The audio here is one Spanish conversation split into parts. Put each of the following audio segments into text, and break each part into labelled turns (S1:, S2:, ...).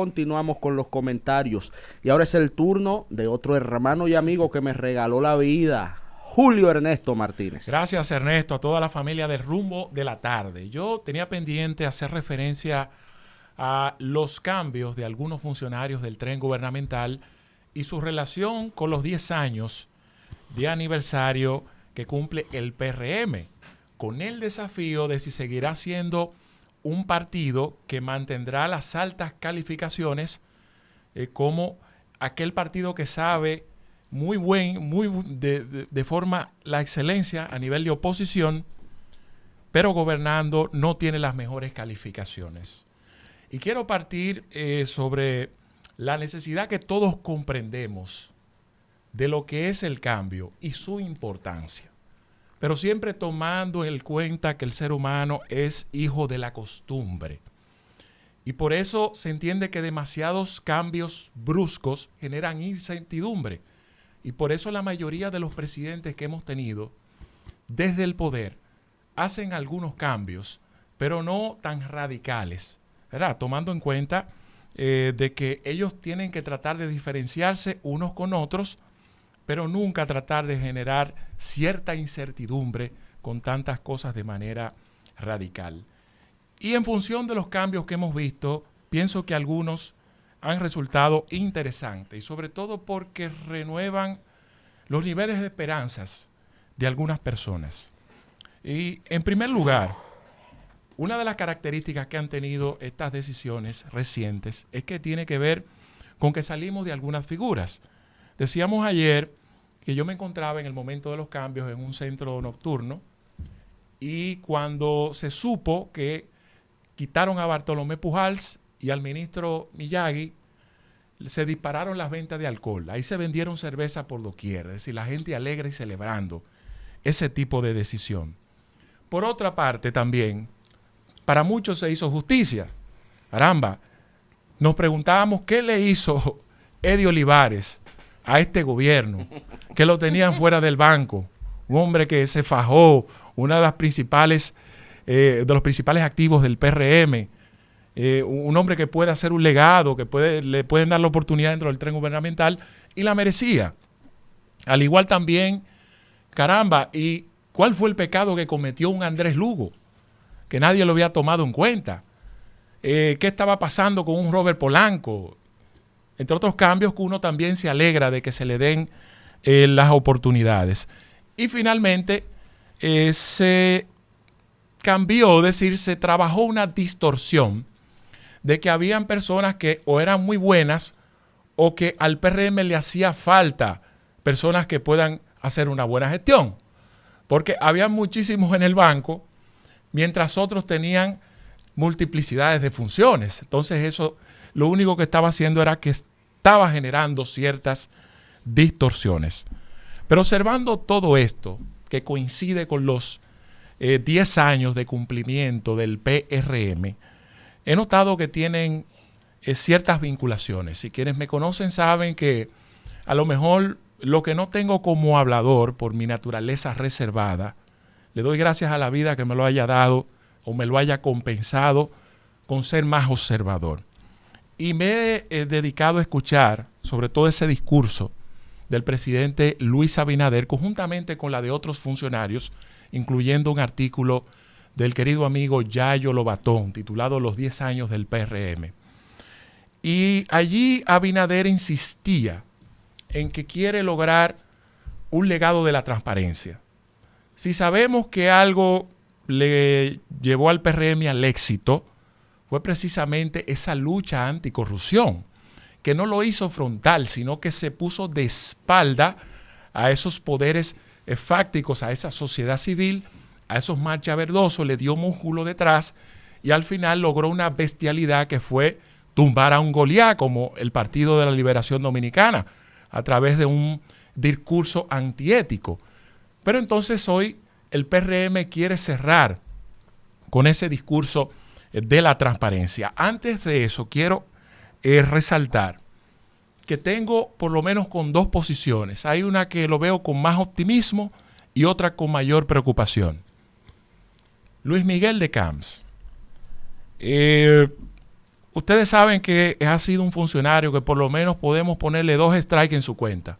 S1: continuamos con los comentarios. Y ahora es el turno de otro hermano y amigo que me regaló la vida, Julio Ernesto Martínez.
S2: Gracias, Ernesto, a toda la familia del Rumbo de la Tarde. Yo tenía pendiente hacer referencia a los cambios de algunos funcionarios del tren gubernamental y su relación con los 10 años de aniversario que cumple el PRM, con el desafío de si seguirá siendo un partido que mantendrá las altas calificaciones como aquel partido que sabe de forma la excelencia a nivel de oposición, pero gobernando no tiene las mejores calificaciones. Y quiero partir sobre la necesidad que todos comprendemos de lo que es el cambio y su importancia, pero siempre tomando en cuenta que el ser humano es hijo de la costumbre. Y por eso se entiende que demasiados cambios bruscos generan incertidumbre. Y por eso la mayoría de los presidentes que hemos tenido desde el poder hacen algunos cambios, pero no tan radicales, ¿verdad? Tomando en cuenta de que ellos tienen que tratar de diferenciarse unos con otros, pero nunca tratar de generar cierta incertidumbre con tantas cosas de manera radical. Y en función de los cambios que hemos visto, pienso que algunos han resultado interesantes y sobre todo porque renuevan los niveles de esperanzas de algunas personas. Y en primer lugar, una de las características que han tenido estas decisiones recientes es que tiene que ver con que salimos de algunas figuras. Decíamos ayer que yo me encontraba en el momento de los cambios en un centro nocturno y cuando se supo que quitaron a Bartolomé Pujals y al ministro Miyagi, se dispararon las ventas de alcohol. Ahí se vendieron cerveza por doquier, es decir, la gente alegre y celebrando ese tipo de decisión. Por otra parte también, para muchos se hizo justicia. Caramba, nos preguntábamos qué le hizo Eddie Olivares a este gobierno, que lo tenían fuera del banco, un hombre que se fajó, una de las principales, de los principales activos del PRM, un hombre que puede hacer un legado, que le pueden dar la oportunidad dentro del tren gubernamental, y la merecía. Al igual también, caramba, ¿y cuál fue el pecado que cometió un Andrés Lugo? Que nadie lo había tomado en cuenta. ¿Qué estaba pasando con un Robert Polanco? Entre otros cambios que uno también se alegra de que se le den las oportunidades. Y finalmente se cambió, es decir, se trabajó una distorsión de que habían personas que o eran muy buenas o que al PRM le hacía falta personas que puedan hacer una buena gestión. Porque había muchísimos en el banco, mientras otros tenían multiplicidades de funciones. Entonces eso lo único que estaba haciendo era que estaba generando ciertas distorsiones. Pero observando todo esto, que coincide con los 10 años de cumplimiento del PRM, he notado que tienen ciertas vinculaciones. Y quienes me conocen saben que a lo mejor lo que no tengo como hablador por mi naturaleza reservada, le doy gracias a la vida que me lo haya dado o me lo haya compensado con ser más observador. Y me he dedicado a escuchar sobre todo ese discurso del presidente Luis Abinader, conjuntamente con la de otros funcionarios, incluyendo un artículo del querido amigo Yayo Lobatón, titulado Los 10 años del PRM. Y allí Abinader insistía en que quiere lograr un legado de la transparencia. Si sabemos que algo le llevó al PRM al éxito, fue precisamente esa lucha anticorrupción, que no lo hizo frontal, sino que se puso de espalda a esos poderes fácticos, a esa sociedad civil, a esos marchaverdosos, le dio músculo detrás y al final logró una bestialidad que fue tumbar a un Goliat como el Partido de la Liberación Dominicana a través de un discurso antiético. Pero entonces hoy el PRM quiere cerrar con ese discurso de la transparencia. Antes de eso quiero resaltar que tengo por lo menos con dos posiciones. Hay una que lo veo con más optimismo y otra con mayor preocupación. Luis Miguel de Camps. ustedes saben que ha sido un funcionario que por lo menos podemos ponerle 2 strikes en su cuenta.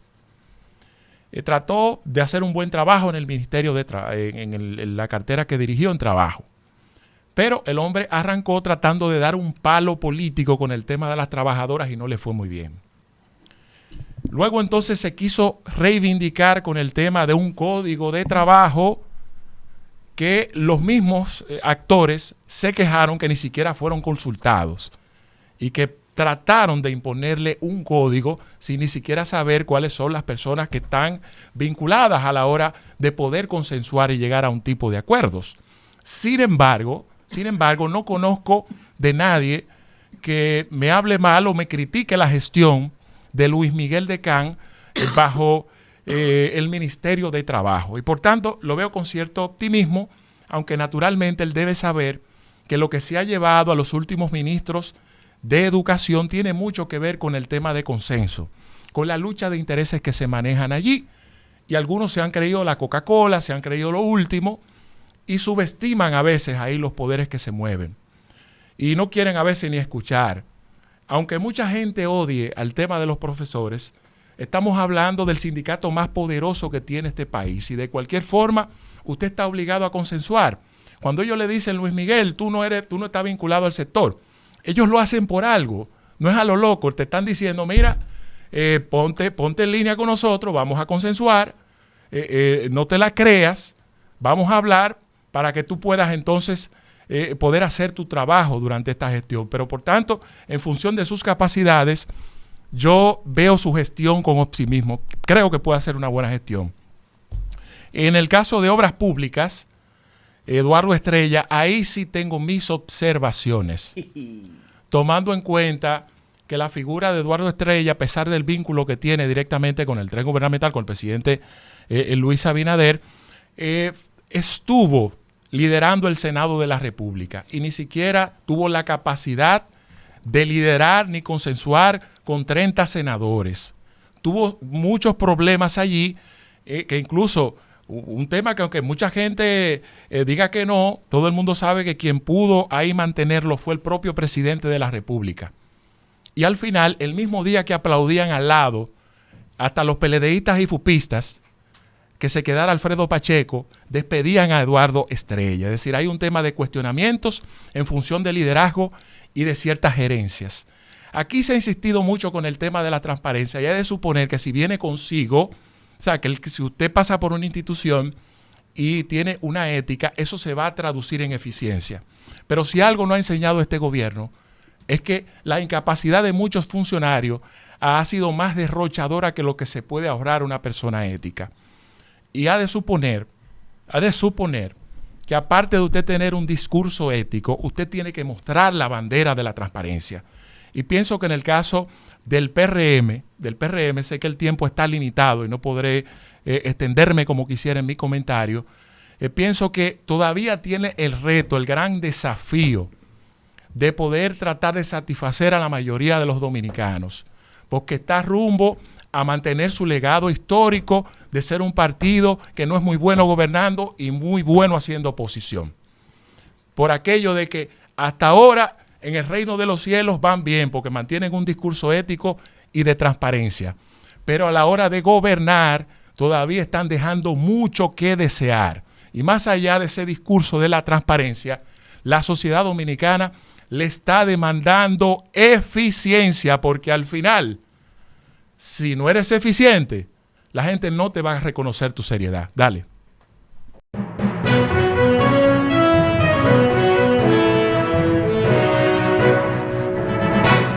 S2: Trató de hacer un buen trabajo en el Ministerio en la cartera que dirigió en Trabajo. Pero el hombre arrancó tratando de dar un palo político con el tema de las trabajadoras y no le fue muy bien. Luego entonces se quiso reivindicar con el tema de un código de trabajo que los mismos actores se quejaron que ni siquiera fueron consultados y que trataron de imponerle un código sin ni siquiera saber cuáles son las personas que están vinculadas a la hora de poder consensuar y llegar a un tipo de acuerdos. Sin embargo, no conozco de nadie que me hable mal o me critique la gestión de Luis Miguel Decán bajo el Ministerio de Trabajo. Y por tanto, lo veo con cierto optimismo, aunque naturalmente él debe saber que lo que se ha llevado a los últimos ministros de Educación tiene mucho que ver con el tema de consenso, con la lucha de intereses que se manejan allí. Y algunos se han creído la Coca-Cola, se han creído lo último, y subestiman a veces ahí los poderes que se mueven. Y no quieren a veces ni escuchar. Aunque mucha gente odie al tema de los profesores, estamos hablando del sindicato más poderoso que tiene este país. Y de cualquier forma, usted está obligado a consensuar. Cuando ellos le dicen, Luis Miguel, tú no estás vinculado al sector, ellos lo hacen por algo. No es a lo loco. Te están diciendo, mira, ponte en línea con nosotros, vamos a consensuar, no te la creas, vamos a hablar para que tú puedas entonces poder hacer tu trabajo durante esta gestión. Pero por tanto, en función de sus capacidades, yo veo su gestión con optimismo. Creo que puede hacer una buena gestión. En el caso de obras públicas, Eduardo Estrella, ahí sí tengo mis observaciones. Tomando en cuenta que la figura de Eduardo Estrella, a pesar del vínculo que tiene directamente con el tren gubernamental, con el presidente Luis Abinader, estuvo liderando el Senado de la República y ni siquiera tuvo la capacidad de liderar ni consensuar con 30 senadores. Tuvo muchos problemas allí, que incluso un tema que aunque mucha gente diga que no, todo el mundo sabe que quien pudo ahí mantenerlo fue el propio presidente de la República. Y al final, el mismo día que aplaudían al lado, hasta los PLDistas y fupistas, que se quedara Alfredo Pacheco, despedían a Eduardo Estrella. Es decir, hay un tema de cuestionamientos en función del liderazgo y de ciertas gerencias. Aquí se ha insistido mucho con el tema de la transparencia y hay de suponer que si viene consigo, o sea, que si usted pasa por una institución y tiene una ética, eso se va a traducir en eficiencia. Pero si algo no ha enseñado este gobierno, es que la incapacidad de muchos funcionarios ha sido más derrochadora que lo que se puede ahorrar una persona ética. Y ha de suponer que aparte de usted tener un discurso ético, usted tiene que mostrar la bandera de la transparencia. Y pienso que en el caso del PRM, sé que el tiempo está limitado y no podré extenderme como quisiera en mi comentario, pienso que todavía tiene el reto, el gran desafío de poder tratar de satisfacer a la mayoría de los dominicanos, porque está rumbo a mantener su legado histórico de ser un partido que no es muy bueno gobernando y muy bueno haciendo oposición. Por aquello de que hasta ahora en el reino de los cielos van bien porque mantienen un discurso ético y de transparencia, pero a la hora de gobernar todavía están dejando mucho que desear. Y más allá de ese discurso de la transparencia, la sociedad dominicana le está demandando eficiencia, porque al final, si no eres eficiente, la gente no te va a reconocer tu seriedad. Dale.